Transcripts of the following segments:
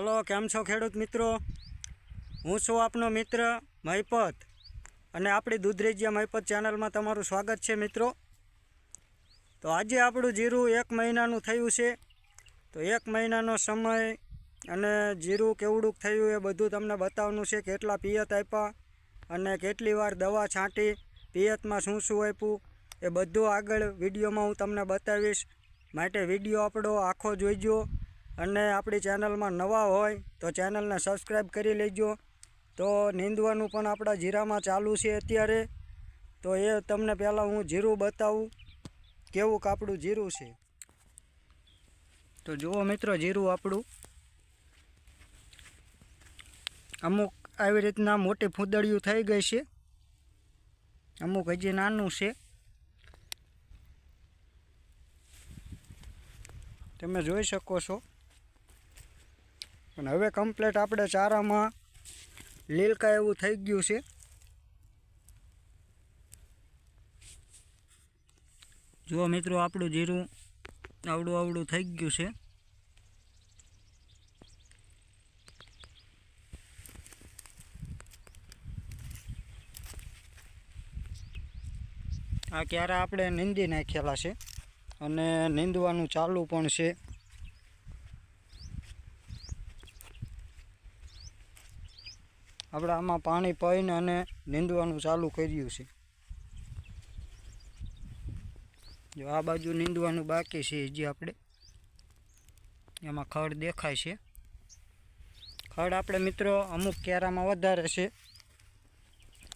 હાલો, કેમ છો ખેડૂત મિત્રો? હું છું આપનો મિત્ર મહિપત અને આપણી દૂધરેજિયા મહિપત ચેનલમાં તમારું સ્વાગત છે મિત્રો. તો આજે આપણું જીરું 1 મહિનાનું થયું છે. તો 1 મહિનાનો સમય અને જીરું કેવડું થયું એ બધું તમને બતાવવાનું છે. કેટલા પિયત આપ્યા અને કેટલી વાર દવા છાંટી, પિયતમાં શું શું આપ્યું એ બધું આગળ વિડીયોમાં હું તમને બતાવીશ. માટે વિડીયો આપણો આખો જોઈજો અને આપણી ચેનલમાં નવા હોય તો ચેનલને સબસ્ક્રાઈબ કરી લેજો. તો નીંદવાનું પણ આપણા જીરામાં ચાલુ છે અત્યારે. તો એ તમને પહેલાં હું જીરું બતાવું કેવું આપણું જીરું છે. તો જુઓ મિત્રો, જીરું આપણું અમુક આવી રીતના મોટી ફૂદડિયું થઈ ગઈ છે, અમુક હજી નાનું છે. તમે જોઈ શકો છો. પણ હવે કમ્પ્લીટ આપણે ચારામાં લીલકા એવું થઈ ગયું છે. જુઓ મિત્રો, આપણું જીરું આવડું થઈ ગયું છે. આ ક્યારા આપણે નીંદી નાખેલા છે અને નીંદવાનું ચાલુ પણ છે. આપણે આમાં પાણી પીને અને નીંદવાનું ચાલુ કર્યું છે. જો આ બાજુ નીંદવાનું બાકી છે હજી. આપણે એમાં ખડ દેખાય છે. ખડ આપણે મિત્રો અમુક ક્યારામાં વધારે છે,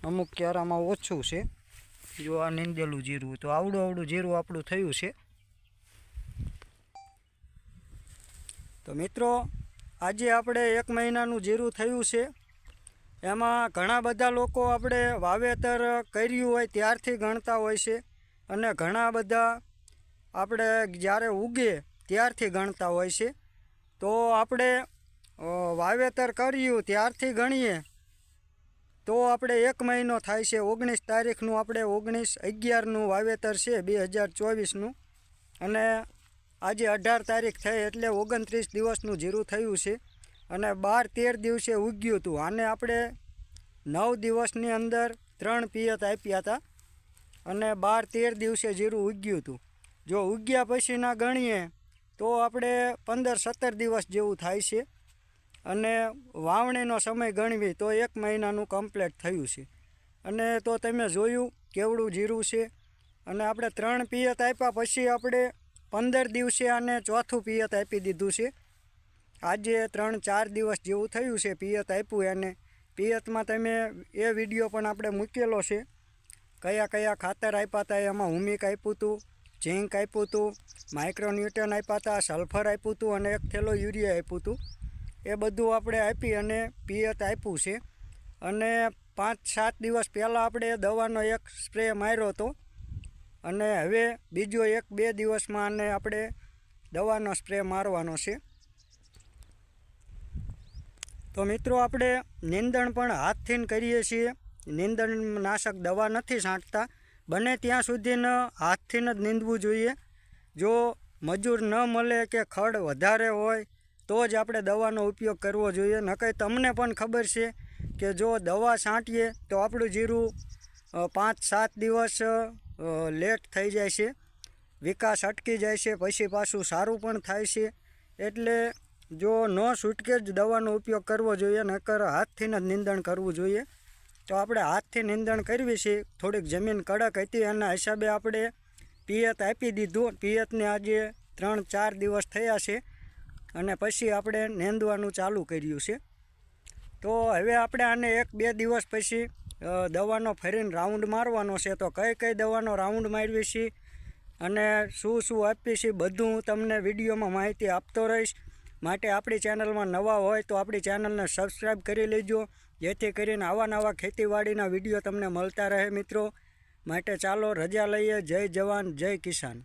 અમુક ક્યારામાં ઓછું છે. જો આ નીંદેલું જીરું, તો આવડું જીરું આપણું થયું છે. તો મિત્રો, આજે આપણે 1 મહિનાનું જીરું થયું છે. એમાં ઘણા બધા લોકો આપણે વાવેતર કર્યું હોય ત્યારથી ગણતા હોય છે અને ઘણા બધા આપણે જ્યારે ઉગે ત્યારથી ગણતા હોય છે. તો આપણે વાવેતર કર્યું ત્યારથી ગણીએ તો આપણે 1 મહિનો થાય છે. 19 તારીખનું આપણે 19/11નું વાવેતર છે 2024નું, અને આજે 18 તારીખ થઈ એટલે 29 દિવસનું જીરું થયું છે અને 12-13 દિવસે ઉગ્યું હતું. આને આપણે 9 દિવસની અંદર 3 પિયત આપ્યા હતા અને 12-13 દિવસે જીરું ઉગ્યું હતું. જો ઉગ્યા પછીના ગણીએ તો આપણે 15-17 દિવસ જેવું થાય છે અને વાવણીનો સમય ગણવી તો 1 મહિનાનું કમ્પ્લીટ થયું છે. અને તો તમે જોયું કેવડું જીરું છે. અને આપણે 3 પિયત આપ્યા પછી આપણે 15 દિવસે આને ચોથું પિયત આપી દીધું છે. આજે 3-4 દિવસ જેવું થયું છે પિયત આપ્યું એને. પિયતમાં તમે એ વિડીયો પણ આપણે મૂકેલો છે, કયા કયા ખાતર આપ્યા હતા. એમાં હુમિક આપ્યું હતું, ઝીંક આપ્યું હતું, માઇક્રોન્યુટ્રન આપ્યા હતા, સલ્ફર આપ્યું હતું અને 1 થેલો યુરિયા આપ્યું હતું. એ બધું આપણે આપી અને પિયત આપ્યું છે. અને 5-7 દિવસ પહેલાં આપણે દવાનો 1 સ્પ્રે માર્યો હતો અને હવે બીજો 1-2 દિવસમાં આને આપણે દવાનો સ્પ્રે મારવાનો છે. તો મિત્રો, આપણે નીંદણ પણ હાથથી કરીએ છીએ. નીંદણનાશક દવા નથી છાંટતા. બને ત્યાં સુધીને હાથથી જ નીંદવું જોઈએ. જો મજૂર ન મળે કે ખડ વધારે હોય તો જ આપણે દવાનો ઉપયોગ કરવો જોઈએ. નકર તમને પણ ખબર છે કે જો દવા છાંટીએ તો આપણું જીરું 5-7 દિવસ લેટ થઈ જાય છે, વિકાસ અટકી જાય છે, પછી પાછું સારું પણ થાય છે. એટલે જો ન છૂટકે જ દવાનો ઉપયોગ કરવો જોઈએ, નકર હાથથી જ નીંદણ કરવું જોઈએ. તો આપણે હાથથી નીંદણ કરવી છે. થોડીક જમીન કડક હતી એના હિસાબે આપણે પિયત આપી દીધું. પિયતને આજે 3-4 દિવસ થયા છે અને પછી આપણે નીંદવાનું ચાલુ કર્યું છે. તો હવે આપણે આને 1-2 દિવસ પછી દવાનો ફરીને રાઉન્ડ મારવાનો છે. તો કઈ દવાનો રાઉન્ડ મારવી છે અને શું આપવી છે બધું હું તમને વિડીયોમાં માહિતી આપતો રહીશ. માટે આપણી ચેનલમાં નવા હોય તો આપણી ચેનલને સબસ્ક્રાઈબ કરી લેજો, જેથી કરીને આવા ખેતીવાડીના વિડીયો તમને મળતા રહે મિત્રો. માટે ચાલો રજા લઈએ. જય જવાન, જય કિસાન.